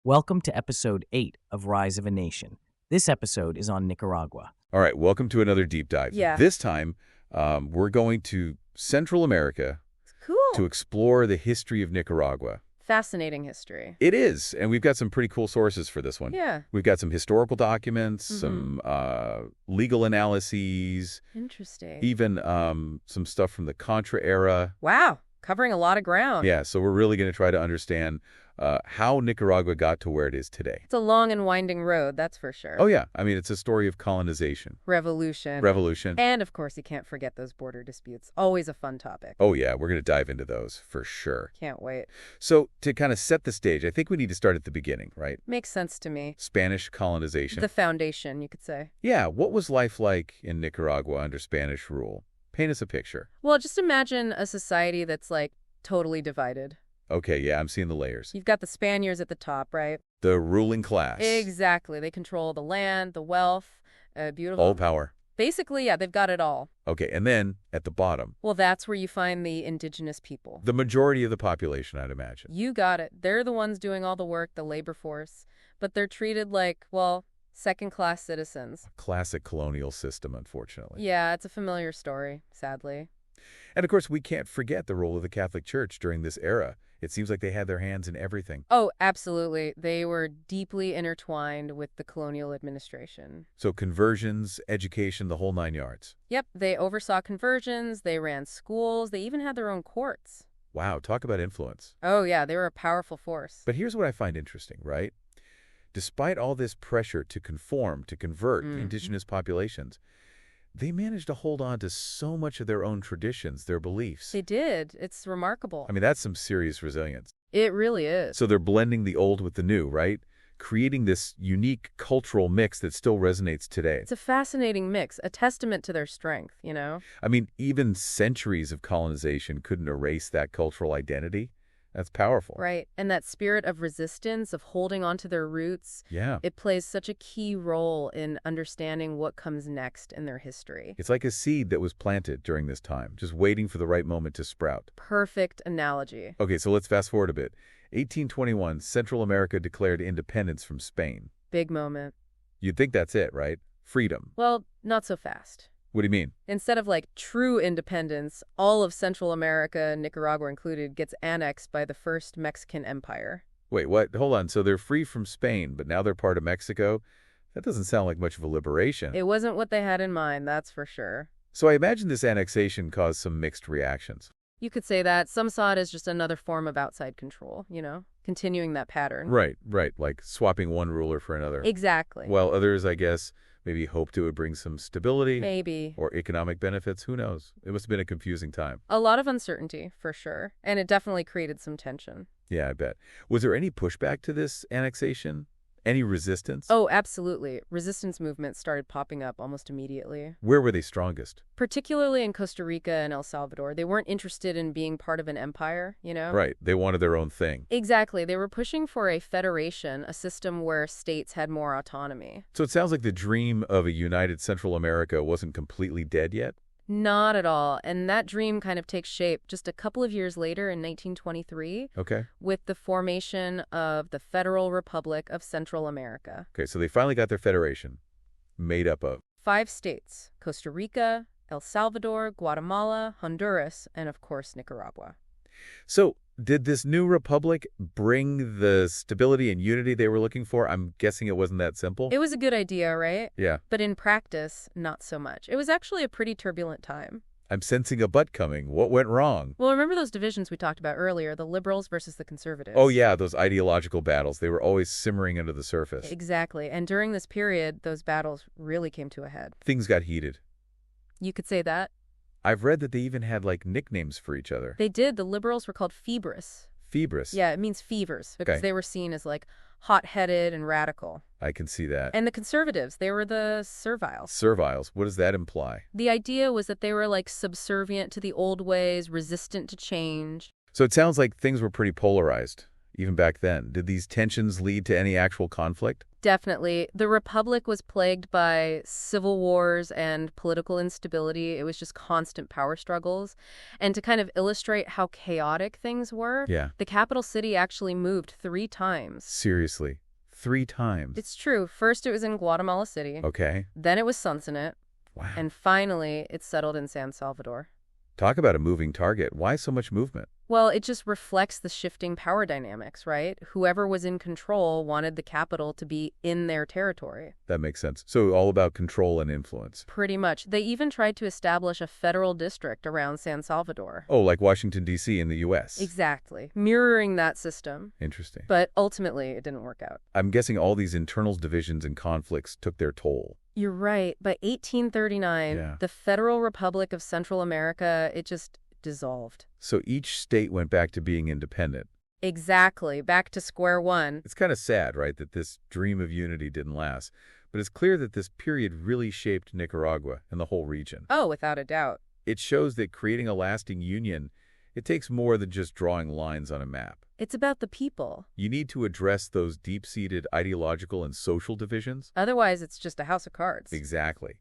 Welcome to episode 8 of Rise of a Nation. This episode is on Nicaragua. All right, welcome to another deep dive. Yeah. This time, we're going to Central America Cool. to explore the history of Nicaragua. Fascinating history. It is, and we've got some pretty cool sources for this one. Yeah. We've got some historical documents, some legal analyses, Interesting. even some stuff from the Contra era. Wow. Covering a lot of ground. Yeah, so we're really going to try to understand how Nicaragua got to where it is today. It's a long and winding road, that's for sure. Oh, yeah. I mean, it's a story of colonization. Revolution. And, of course, you can't forget those border disputes. Always a fun topic. oh, yeah, we're going to dive into those for sure. Can't wait. So to kind of set the stage, I think we need to start at the beginning, right? Makes sense to me. Spanish colonization. The foundation, you could say. Yeah, what was life like in Nicaragua under Spanish rule? Paint us a picture. Well, just imagine a society that's, like, totally divided. Okay, yeah, I'm seeing the layers. You've got the Spaniards at the top, right? The ruling class. Exactly. They control the land, the wealth, beautiful. All power. Basically, yeah, they've got it all. Okay, and then at the bottom, Well, that's where you find the indigenous people. the majority of the population, I'd imagine. You got it. They're the ones doing all the work, the labor force. But they're treated like, well, second-class citizens. Classic colonial system, unfortunately. Yeah, it's a familiar story, sadly. And of course, we can't forget the role of the Catholic Church during this era. It seems like they had their hands in everything. Oh, absolutely. They were deeply intertwined with the colonial administration. So conversions, education, the whole 9 yards. Yep, they oversaw conversions, they ran schools, they even had their own courts. Wow, talk about influence. Oh, yeah, they were a powerful force. But here's what I find interesting, right? Despite all this pressure to conform, to convert indigenous populations, they managed to hold on to so much of their own traditions, their beliefs. They did. It's remarkable. I mean, that's some serious resilience. It really is. So they're blending the old with the new, right? Creating this unique cultural mix that still resonates today. It's a fascinating mix, a testament to their strength, you know? I mean, even centuries of colonization couldn't erase that cultural identity. That's powerful. Right. And that spirit of resistance, of holding on to their roots, Yeah. it plays such a key role in understanding what comes next in their history. It's like a seed that was planted during this time, just waiting for the right moment to sprout. Perfect analogy. Okay, so let's fast forward a bit. 1821, Central America declared independence from Spain. Big moment. You'd think that's it, right? Freedom. Well, not so fast. What do you mean? Instead of like true independence, all of Central America, Nicaragua included, gets annexed by the First Mexican Empire. Wait, what? Hold on. So they're free from Spain, but now they're part of Mexico? That doesn't sound like much of a liberation. It wasn't what they had in mind, that's for sure. So I imagine this annexation caused some mixed reactions. You could say that. Some saw it as just another form of outside control, you know, continuing that pattern. Right, like swapping one ruler for another. Exactly. While others, I guess, maybe hoped it would bring some stability. Maybe. Or economic benefits. Who knows? It must have been a confusing time. A lot of uncertainty, for sure. And it definitely created some tension. Yeah, I bet. Was there any pushback to this annexation? Any resistance? Oh, absolutely. Resistance movements started popping up almost immediately. Where were they strongest? Particularly in Costa Rica and El Salvador. They weren't interested in being part of an empire, you know? Right. They wanted their own thing. Exactly. They were pushing for a federation, a system where states had more autonomy. So it sounds like the dream of a united Central America wasn't completely dead yet? Not at all. And that dream kind of takes shape just a couple of years later in 1923 Okay. with the formation of the Federal Republic of Central America. Okay, so they finally got their federation made up of. 5 states: Costa Rica, El Salvador, Guatemala, Honduras, and of course Nicaragua. So did this new republic bring the stability and unity they were looking for? I'm guessing it wasn't that simple. It was a good idea, right? Yeah. But in practice, not so much. It was actually a pretty turbulent time. I'm sensing a but coming. What went wrong? Well, remember those divisions we talked about earlier, the liberals versus the conservatives? Oh, yeah, those ideological battles. They were always simmering under the surface. Exactly. And during this period, those battles really came to a head. Things got heated. You could say that. I've read that they even had, like, nicknames for each other. They did. The liberals were called febres. Febres. Yeah, it means fevers, because Okay. they were seen as, like, hot-headed and radical. I can see that. And the conservatives, they were the serviles. Serviles, what does that imply? The idea was that they were, like, subservient to the old ways, resistant to change. So it sounds like things were pretty polarized. even back then. Did these tensions lead to any actual conflict? Definitely. The Republic was plagued by civil wars and political instability. It was just constant power struggles. And to kind of illustrate how chaotic things were, Yeah. the capital city actually moved 3 times. Seriously. 3 times? It's true. First it was in Guatemala City. Okay. Then it was Sonsonate. Wow. And finally, it settled in San Salvador. Talk about a moving target. Why so much movement? Well, it just reflects the shifting power dynamics, right? Whoever was in control wanted the capital to be in their territory. That makes sense. So all about control and influence. Pretty much. They even tried to establish a federal district around San Salvador. Oh, like Washington, D.C. in the U.S. Exactly. Mirroring that system. Interesting. But ultimately, it didn't work out. I'm guessing all these internal divisions and conflicts took their toll. You're right. By 1839, Yeah. the Federal Republic of Central America, it just dissolved. So each state went back to being independent. Exactly. Back to square one. It's kind of sad, right, that this dream of unity didn't last. But it's clear that this period really shaped Nicaragua and the whole region. Oh, without a doubt. It shows that creating a lasting union, it takes more than just drawing lines on a map. It's about the people. You need to address those deep-seated ideological and social divisions. Otherwise, it's just a house of cards. Exactly.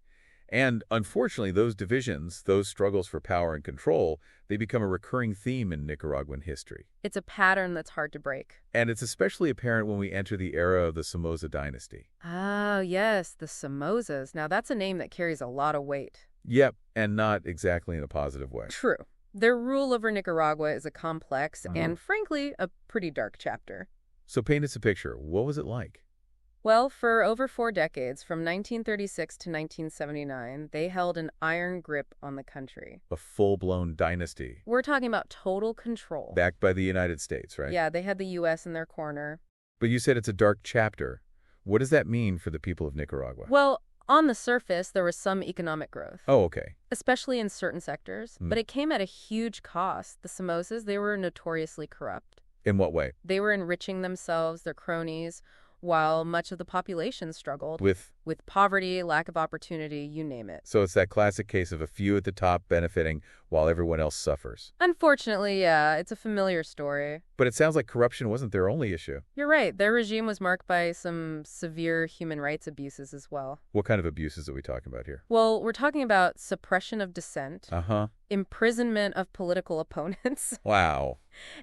And unfortunately, those divisions, those struggles for power and control, they become a recurring theme in Nicaraguan history. It's a pattern that's hard to break. And it's especially apparent when we enter the era of the Somoza dynasty. Oh, yes, the Somozas. Now, that's a name that carries a lot of weight. Yep, and not exactly in a positive way. True. Their rule over Nicaragua is a complex and, frankly, a pretty dark chapter. So paint us a picture. What was it like? Well, for over 4 decades, from 1936 to 1979, they held an iron grip on the country. A full-blown dynasty. We're talking about total control. Backed by the United States, right? Yeah, they had the U.S. in their corner. But you said it's a dark chapter. What does that mean for the people of Nicaragua? Well, on the surface, there was some economic growth. Oh, okay. Especially in certain sectors. But it came at a huge cost. The Somozas, they were notoriously corrupt. In what way? They were enriching themselves, their cronies, while much of the population struggled With poverty, lack of opportunity, you name it. So it's that classic case of a few at the top benefiting while everyone else suffers. Unfortunately, yeah, it's a familiar story. But it sounds like corruption wasn't their only issue. You're right. Their regime was marked by some severe human rights abuses as well. What kind of abuses are we talking about here? Well, we're talking about suppression of dissent, Uh-huh. imprisonment of political opponents, Wow.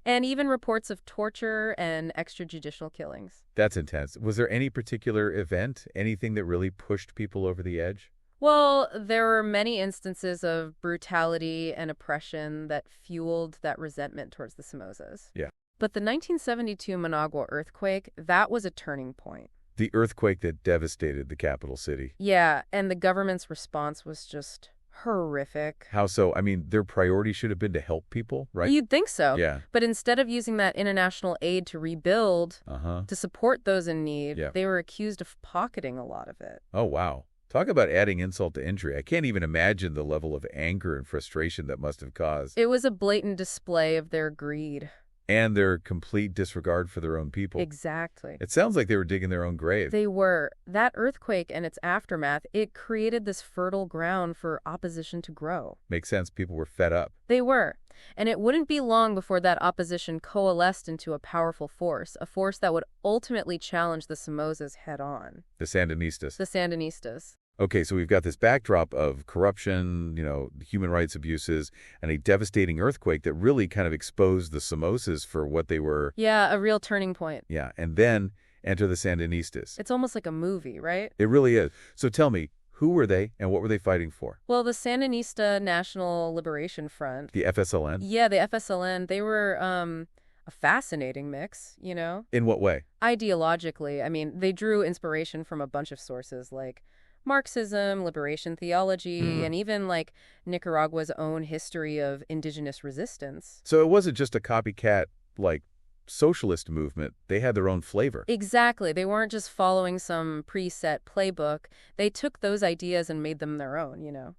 and even reports of torture and extrajudicial killings. That's intense. Was there any particular event, anything that really pushed people over the edge? Well, there were many instances of brutality and oppression that fueled that resentment towards the Somozas. Yeah. But the 1972 Managua earthquake, that was a turning point. The earthquake that devastated the capital city. Yeah, and the government's response was just horrific. How so? I mean, their priority should have been to help people, right? You'd think so. Yeah. But instead of using that international aid to rebuild, Uh-huh. to support those in need, Yeah. they were accused of pocketing a lot of it. Oh, wow. Talk about adding insult to injury. I can't even imagine the level of anger and frustration that must have caused. It was a blatant display of their greed. And their complete disregard for their own people. Exactly. It sounds like they were digging their own grave. They were. That earthquake and its aftermath, it created this fertile ground for opposition to grow. Makes sense. People were fed up. They were. And it wouldn't be long before that opposition coalesced into a powerful force, a force that would ultimately challenge the Somozas head on. The Sandinistas. The Sandinistas. Okay, so we've got this backdrop of corruption, human rights abuses, and a devastating earthquake that really kind of exposed the Somozas for what they were. Yeah, a real turning point. Yeah, and then enter the Sandinistas. It's almost like a movie, right? It really is. So tell me, who were they and what were they fighting for? Well, the Sandinista National Liberation Front. The FSLN? Yeah, the FSLN, they were a fascinating mix, In what way? Ideologically, I mean, they drew inspiration from a bunch of sources like Marxism, liberation theology, and even like Nicaragua's own history of indigenous resistance. So it wasn't just a copycat, socialist movement. They had their own flavor. Exactly. They weren't just following some preset playbook. They took those ideas and made them their own,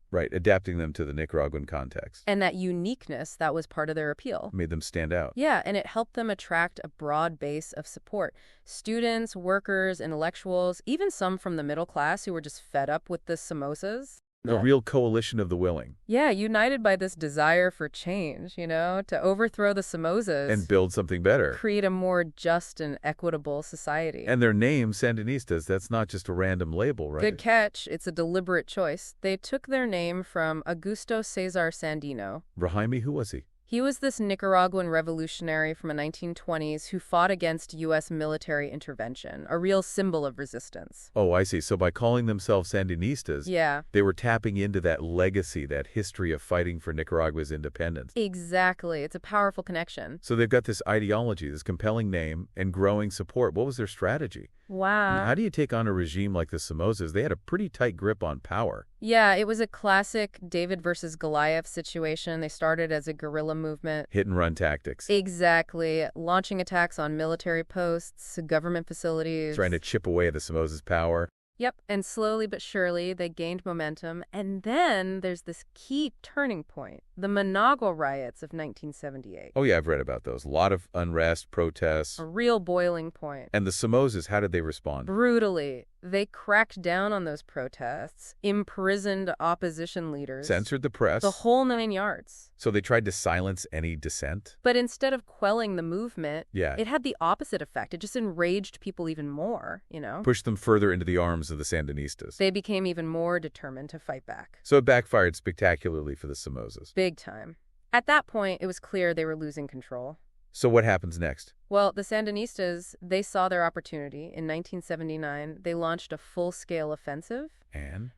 Right, adapting them to the Nicaraguan context. And that uniqueness, that was part of their appeal. Made them stand out. Yeah, and it helped them attract a broad base of support. Students, workers, intellectuals, even some from the middle class who were just fed up with the Somozas. A real coalition of the willing. Yeah, united by this desire for change, to overthrow the Somozas. And build something better. Create a more just and equitable society. And their name, Sandinistas, that's not just a random label, right? Good catch. It's a deliberate choice. They took their name from Augusto Cesar Sandino. Rahimi, who was he? He was this Nicaraguan revolutionary from the 1920s who fought against U.S. military intervention, a real symbol of resistance. Oh, I see. So by calling themselves Sandinistas, yeah, they were tapping into that legacy, that history of fighting for Nicaragua's independence. Exactly. It's a powerful connection. So they've got this ideology, this compelling name, and growing support. What was their strategy? Wow. How do you take on a regime like the Somozas? They had a pretty tight grip on power. Yeah, it was a classic David versus Goliath situation. They started as a guerrilla movement. Hit and run tactics. Exactly. Launching attacks on military posts, government facilities. Trying to chip away at the Somozas' power. Yep, and slowly but surely they gained momentum. And then there's this key turning point, the Managua riots of 1978. Oh yeah, I've read about those. A lot of unrest, protests. A real boiling point. And the Somozas, how did they respond? Brutally. They cracked down on those protests, imprisoned opposition leaders. Censored the press. The whole 9 yards. So they tried to silence any dissent? But instead of quelling the movement, yeah, it had the opposite effect. It just enraged people even more, Pushed them further into the arms of the Sandinistas. They became even more determined to fight back. So it backfired spectacularly for the Somozas. Big time. At that point, it was clear they were losing control. So what happens next? Well, the Sandinistas, they saw their opportunity. In 1979, they launched a full-scale offensive.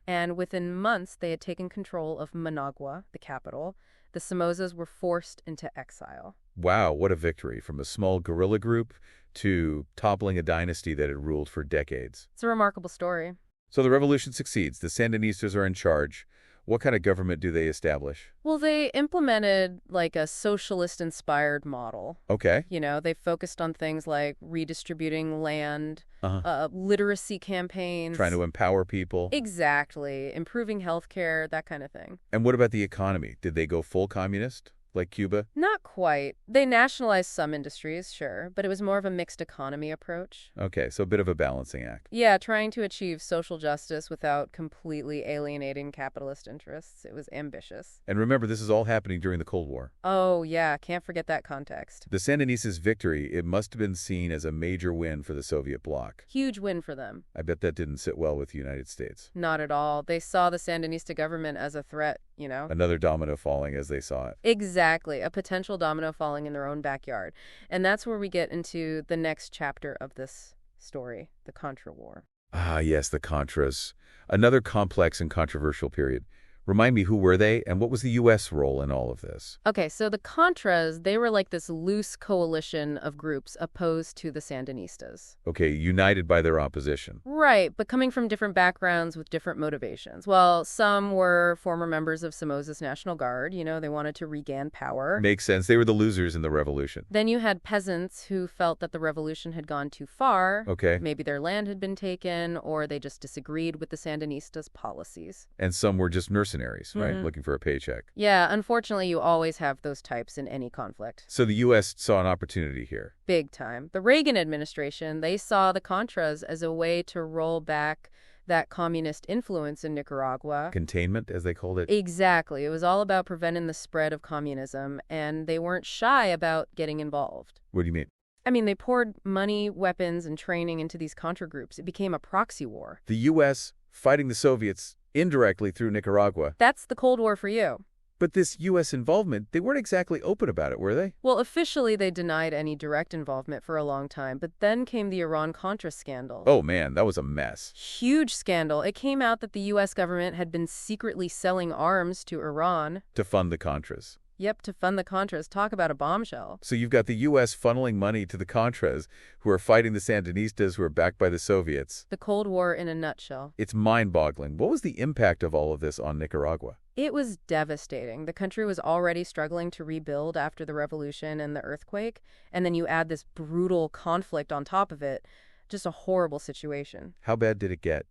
And within months, they had taken control of Managua, the capital. The Somozas were forced into exile. Wow, what a victory. From a small guerrilla group to toppling a dynasty that had ruled for decades. It's a remarkable story. So the revolution succeeds. The Sandinistas are in charge. What kind of government do they establish? Well, they implemented like a socialist-inspired model. Okay. They focused on things like redistributing land, literacy campaigns. Trying to empower people. Exactly. Improving healthcare, that kind of thing. And what about the economy? Did they go full communist? Like Cuba? Not quite. They nationalized some industries, sure, but it was more of a mixed economy approach. Okay, so a bit of a balancing act. Yeah, trying to achieve social justice without completely alienating capitalist interests. It was ambitious. And remember, this is all happening during the Cold War. Oh, yeah, can't forget that context. The Sandinistas' victory, it must have been seen as a major win for the Soviet bloc. Huge win for them. I bet that didn't sit well with the United States. Not at all. They saw the Sandinista government as a threat, Another domino falling as they saw it. Exactly. A potential domino falling in their own backyard. And that's where we get into the next chapter of this story, the Contra War. Ah, yes, the Contras. Another complex and controversial period. Remind me, who were they, and what was the U.S. role in all of this? Okay, so the Contras, they were like this loose coalition of groups opposed to the Sandinistas. Okay, united by their opposition. Right, but coming from different backgrounds with different motivations. Well, some were former members of Somoza's National Guard. They wanted to regain power. Makes sense. They were the losers in the revolution. Then you had peasants who felt that the revolution had gone too far. Okay. Maybe their land had been taken, or they just disagreed with the Sandinistas' policies. And some were just mercenaries. Right? Looking for a paycheck. Yeah, unfortunately, you always have those types in any conflict. So the U.S. saw an opportunity here. Big time. The Reagan administration, they saw the Contras as a way to roll back that communist influence in Nicaragua. Containment, as they called it. Exactly. It was all about preventing the spread of communism, and they weren't shy about getting involved. What do you mean? I mean, they poured money, weapons, and training into these Contra groups. It became a proxy war. The U.S. fighting the Soviets indirectly through Nicaragua. That's the Cold War for you. But this U.S. involvement, they weren't exactly open about it, were they? Well, officially they denied any direct involvement for a long time, but then came the Iran-Contra scandal. Oh man, that was a mess. Huge scandal. It came out that the U.S. government had been secretly selling arms to Iran. To fund the Contras. Yep, to fund the Contras. Talk about a bombshell. So you've got the U.S. funneling money to the Contras, who are fighting the Sandinistas, who are backed by the Soviets. The Cold War in a nutshell. It's mind-boggling. What was the impact of all of this on Nicaragua? It was devastating. The country was already struggling to rebuild after the revolution and the earthquake, and then you add this brutal conflict on top of it. Just a horrible situation. How bad did it get?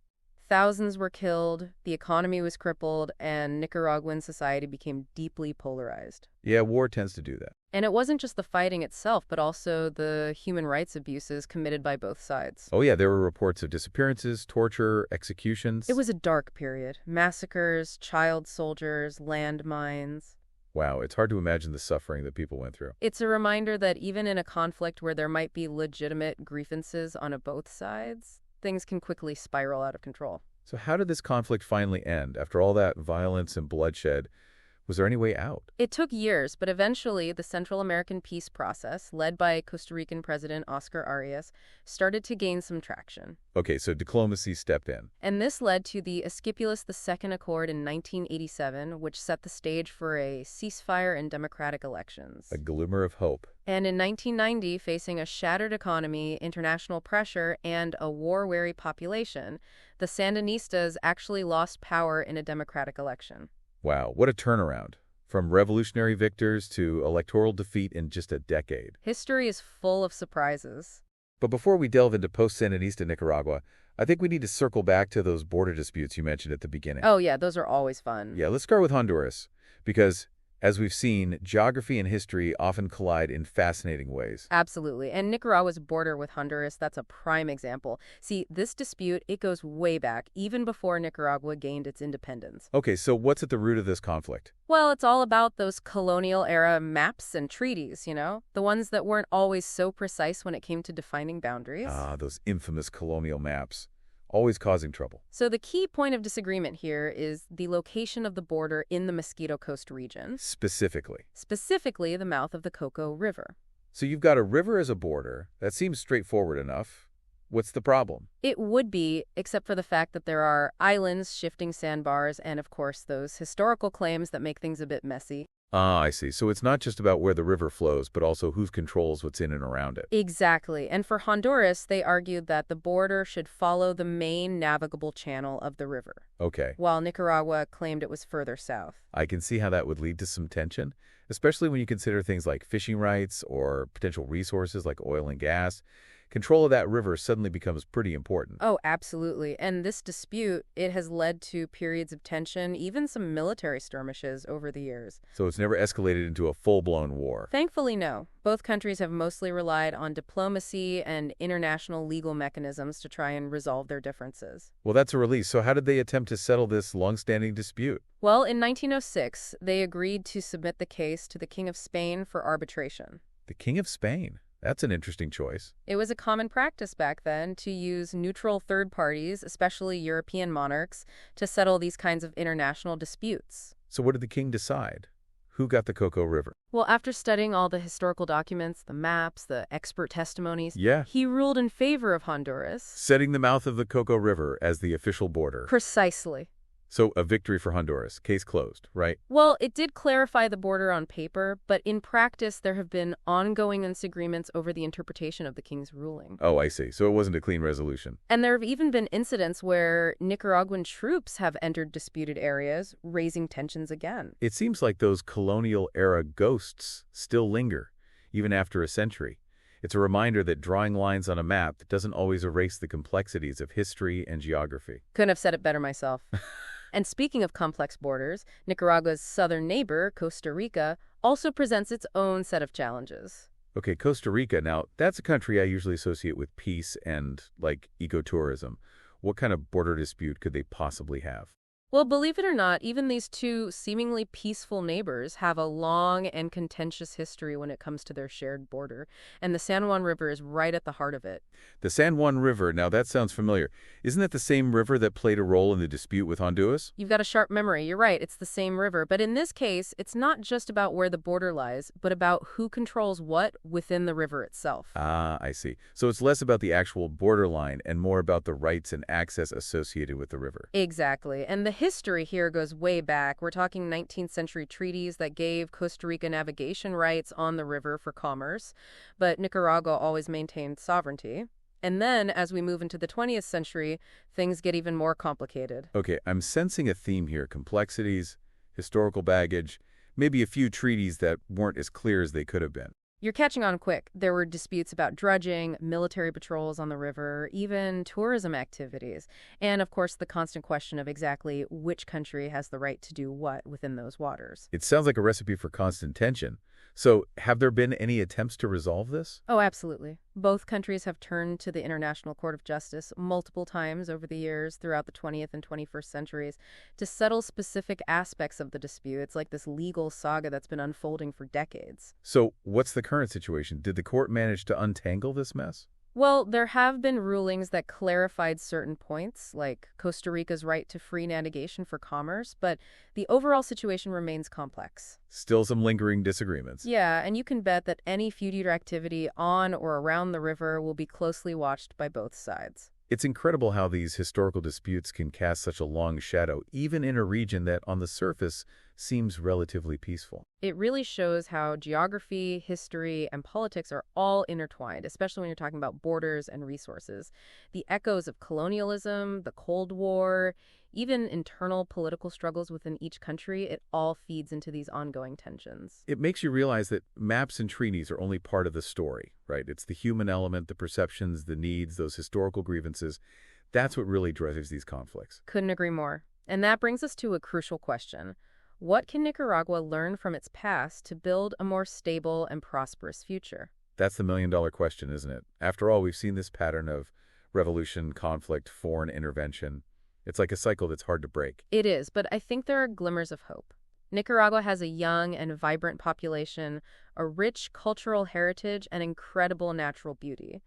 Thousands were killed, the economy was crippled, and Nicaraguan society became deeply polarized. Yeah, war tends to do that. And it wasn't just the fighting itself, but also the human rights abuses committed by both sides. Oh yeah, there were reports of disappearances, torture, executions. It was a dark period. Massacres, child soldiers, landmines. Wow, it's hard to imagine the suffering that people went through. It's a reminder that even in a conflict where there might be legitimate grievances on both sides, things can quickly spiral out of control. So how did this conflict finally end? After all that violence and bloodshed, was there any way out? It took years, but eventually the Central American peace process, led by Costa Rican President Oscar Arias, started to gain some traction. Okay, so diplomacy stepped in. And this led to the Esquipulas II Accord in 1987, which set the stage for a ceasefire and democratic elections. A glimmer of hope. And in 1990, facing a shattered economy, international pressure, and a war-weary population, the Sandinistas actually lost power in a democratic election. Wow, what a turnaround. From revolutionary victors to electoral defeat in just a decade. History is full of surprises. But before we delve into post-Sandinista Nicaragua, I think we need to circle back to those border disputes you mentioned at the beginning. Oh yeah, those are always fun. Yeah, let's start with Honduras, because as we've seen, geography and history often collide in fascinating ways. Absolutely. And Nicaragua's border with Honduras, that's a prime example. See, this dispute, it goes way back, even before Nicaragua gained its independence. Okay, so what's at the root of this conflict? Well, it's all about those colonial-era maps and treaties, the ones that weren't always so precise when it came to defining boundaries. Ah, those infamous colonial maps. Always causing trouble. So the key point of disagreement here is the location of the border in the Mosquito Coast region. Specifically, the mouth of the Coco River. So you've got a river as a border. That seems straightforward enough. What's the problem? It would be, except for the fact that there are islands, shifting sandbars, and of course those historical claims that make things a bit messy. Ah, I see. So it's not just about where the river flows, but also who controls what's in and around it. Exactly. And for Honduras, they argued that the border should follow the main navigable channel of the river. Okay. While Nicaragua claimed it was further south. I can see how that would lead to some tension, especially when you consider things like fishing rights or potential resources like oil and gas. Control of that river suddenly becomes pretty important. Oh, absolutely. And this dispute, it has led to periods of tension, even some military skirmishes over the years. So it's never escalated into a full-blown war. Thankfully, no. Both countries have mostly relied on diplomacy and international legal mechanisms to try and resolve their differences. Well, that's a relief. So how did they attempt to settle this long-standing dispute? Well, in 1906, they agreed to submit the case to the King of Spain for arbitration. The King of Spain? That's an interesting choice. It was a common practice back then to use neutral third parties, especially European monarchs, to settle these kinds of international disputes. So what did the king decide? Who got the Coco River? Well, after studying all the historical documents, the maps, the expert testimonies, Yeah. he ruled in favor of Honduras. Setting the mouth of the Coco River as the official border. Precisely. So a victory for Honduras. Case closed, right? Well, it did clarify the border on paper, but in practice there have been ongoing disagreements over the interpretation of the king's ruling. Oh, I see. So it wasn't a clean resolution. And there have even been incidents where Nicaraguan troops have entered disputed areas, raising tensions again. It seems like those colonial-era ghosts still linger, even after a century. It's a reminder that drawing lines on a map doesn't always erase the complexities of history and geography. Couldn't have said it better myself. And speaking of complex borders, Nicaragua's southern neighbor, Costa Rica, also presents its own set of challenges. Okay, Costa Rica. Now, that's a country I usually associate with peace and, ecotourism. What kind of border dispute could they possibly have? Well, believe it or not, even these two seemingly peaceful neighbors have a long and contentious history when it comes to their shared border, and the San Juan River is right at the heart of it. The San Juan River, now that sounds familiar. Isn't that the same river that played a role in the dispute with Honduras? You've got a sharp memory. You're right, it's the same river. But in this case, it's not just about where the border lies, but about who controls what within the river itself. Ah, I see. So it's less about the actual borderline and more about the rights and access associated with the river. Exactly. And the history here goes way back. We're talking 19th century treaties that gave Costa Rica navigation rights on the river for commerce, but Nicaragua always maintained sovereignty. And then, as we move into the 20th century, things get even more complicated. Okay, I'm sensing a theme here. Complexities, historical baggage, maybe a few treaties that weren't as clear as they could have been. You're catching on quick. There were disputes about dredging, military patrols on the river, even tourism activities, and of course the constant question of exactly which country has the right to do what within those waters. It sounds like a recipe for constant tension. So, have there been any attempts to resolve this? Oh, absolutely. Both countries have turned to the International Court of Justice multiple times over the years throughout the 20th and 21st centuries to settle specific aspects of the dispute. It's like this legal saga that's been unfolding for decades. So, what's the current situation? Did the court manage to untangle this mess? Well, there have been rulings that clarified certain points, like Costa Rica's right to free navigation for commerce, but the overall situation remains complex. Still some lingering disagreements. Yeah, and you can bet that any future activity on or around the river will be closely watched by both sides. It's incredible how these historical disputes can cast such a long shadow, even in a region that, on the surface, seems relatively peaceful. It really shows how geography, history, and politics are all intertwined, especially when you're talking about borders and resources. The echoes of colonialism, the Cold War, even internal political struggles within each country, it all feeds into these ongoing tensions. It makes you realize that maps and treaties are only part of the story, right? It's the human element, the perceptions, the needs, those historical grievances. That's what really drives these conflicts. Couldn't agree more. And that brings us to a crucial question. What can Nicaragua learn from its past to build a more stable and prosperous future? That's the million-dollar question, isn't it? After all, we've seen this pattern of revolution, conflict, foreign intervention. It's like a cycle that's hard to break. It is, but I think there are glimmers of hope. Nicaragua has a young and vibrant population, a rich cultural heritage, and incredible natural beauty.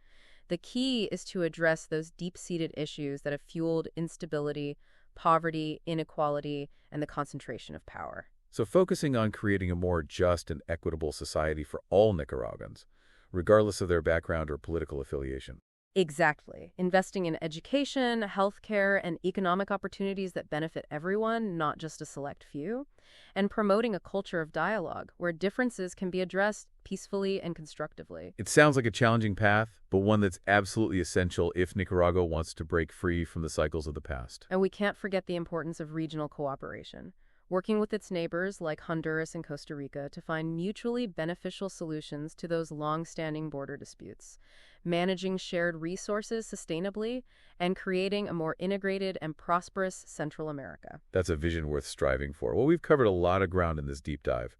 The key is to address those deep-seated issues that have fueled instability, poverty, inequality, and the concentration of power. So focusing on creating a more just and equitable society for all Nicaraguans, regardless of their background or political affiliation. Exactly. Investing in education, healthcare, and economic opportunities that benefit everyone, not just a select few. And promoting a culture of dialogue where differences can be addressed peacefully and constructively. It sounds like a challenging path, but one that's absolutely essential if Nicaragua wants to break free from the cycles of the past. And we can't forget the importance of regional cooperation, working with its neighbors like Honduras and Costa Rica to find mutually beneficial solutions to those long-standing border disputes, managing shared resources sustainably, and creating a more integrated and prosperous Central America. That's a vision worth striving for. Well, we've covered a lot of ground in this deep dive.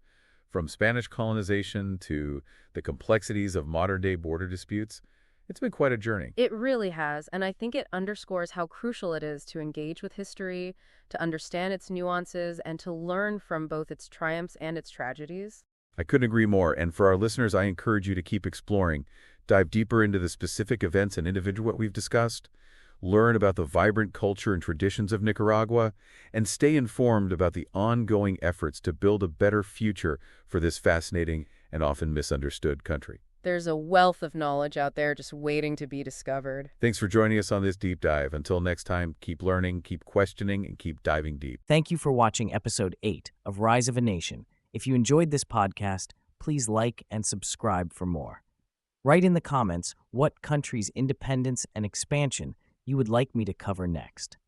From Spanish colonization to the complexities of modern-day border disputes, it's been quite a journey. It really has, and I think it underscores how crucial it is to engage with history, to understand its nuances, and to learn from both its triumphs and its tragedies. I couldn't agree more, and for our listeners, I encourage you to keep exploring, dive deeper into the specific events and individuals what we've discussed, learn about the vibrant culture and traditions of Nicaragua, and stay informed about the ongoing efforts to build a better future for this fascinating and often misunderstood country. There's a wealth of knowledge out there just waiting to be discovered. Thanks for joining us on this deep dive. Until next time, keep learning, keep questioning, and keep diving deep. Thank you for watching Episode 8 of Rise of a Nation. If you enjoyed this podcast, please like and subscribe for more. Write in the comments what country's independence and expansion you would like me to cover next.